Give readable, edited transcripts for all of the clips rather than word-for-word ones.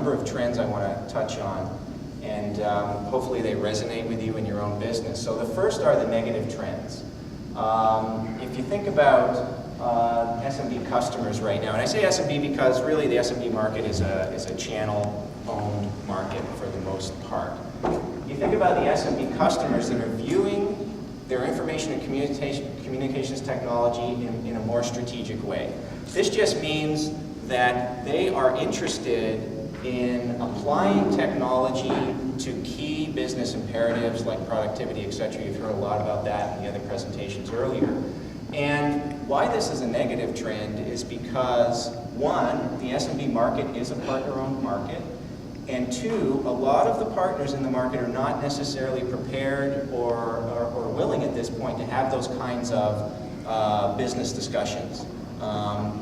number of trends I want to touch on, and hopefully they resonate with you in your own business. So the first are the negative trends. If you think about SMB customers right now, and I say SMB because really the SMB market is a channel-owned market for the most part. You think about the SMB customers that are viewing their information and communications technology in a more strategic way. This just means that they are interested in applying technology to key business imperatives like productivity, etc. You've heard a lot about that in the other presentations earlier. And why this is a negative trend is because, one, the SMB market is a partner-owned market, and two, a lot of the partners in the market are not necessarily prepared or willing at this point to have those kinds of business discussions.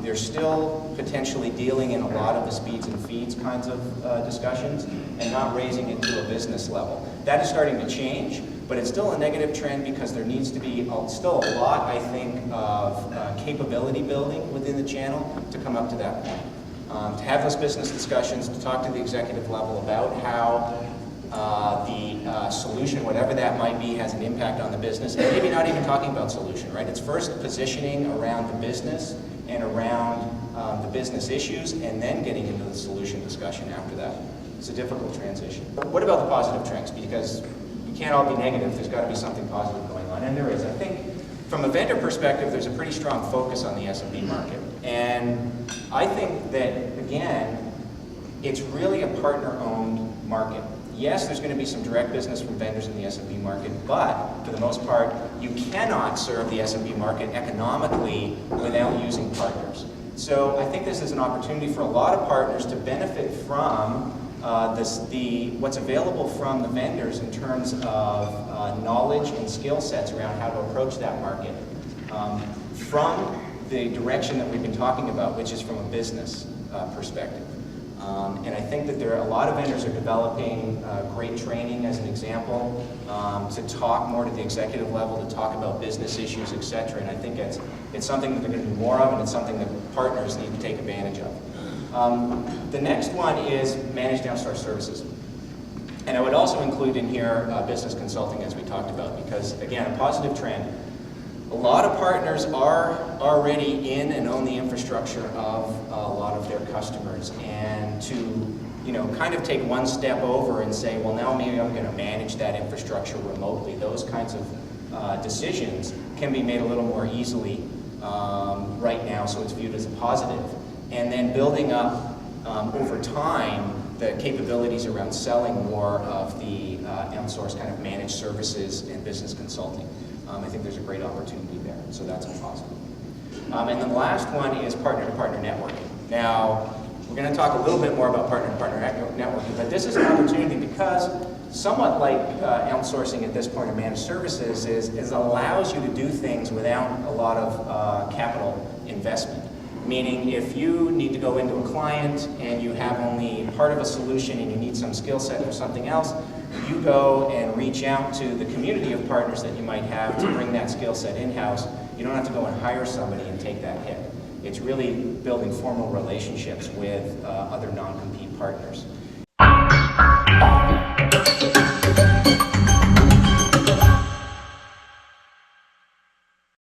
They're still potentially dealing in a lot of the speeds and feeds kinds of discussions and not raising it to a business level. That is starting to change, but it's still a negative trend because there needs to be still a lot, I think, of capability building within the channel to come up to that point. To have those business discussions, to talk to the executive level about how the solution, whatever that might be, has an impact on the business, and maybe not even talking about solution, right? It's first positioning around the business and around the business issues, and then getting into the solution discussion after that. It's a difficult transition. What about the positive trends? Because we can't all be negative, there's got to be something positive going on, and there is. I think from a vendor perspective, there's a pretty strong focus on the SMB market, and I think that, again, it's really a partner-owned market. Yes, there's going to be some direct business from vendors in the SMB market, but for the most part, you cannot serve the SMB market economically without using partners. So I think this is an opportunity for a lot of partners to benefit from what's available from the vendors in terms of knowledge and skill sets around how to approach that market from the direction that we've been talking about, which is from a business perspective. And I think that a lot of vendors are developing great training, as an example, to talk more to the executive level, to talk about business issues, etc. And I think it's something that they're going to do more of, and it's something that partners need to take advantage of. The next one is managed outsourced services. And I would also include in here business consulting, as we talked about, because, again, a positive trend. A lot of partners are already in and own the infrastructure of a lot of their customers, and to kind of take one step over and say, well, now maybe I'm going to manage that infrastructure remotely. Those kinds of decisions can be made a little more easily right now, so it's viewed as a positive. And then building up over time the capabilities around selling more of the outsourced kind of managed services and business consulting. I think there's a great opportunity there, so that's a positive. And then the last one is partner-to-partner networking. Now, we're going to talk a little bit more about partner-to-partner networking, but this is an opportunity because, somewhat like outsourcing at this point of managed services, is allows you to do things without a lot of capital investment. Meaning, if you need to go into a client and you have only part of a solution and you need some skill set for something else, you go and reach out to the community of partners that you might have to bring that skill set in-house. You don't have to go and hire somebody and take that hit. It's really building formal relationships with other non-compete partners.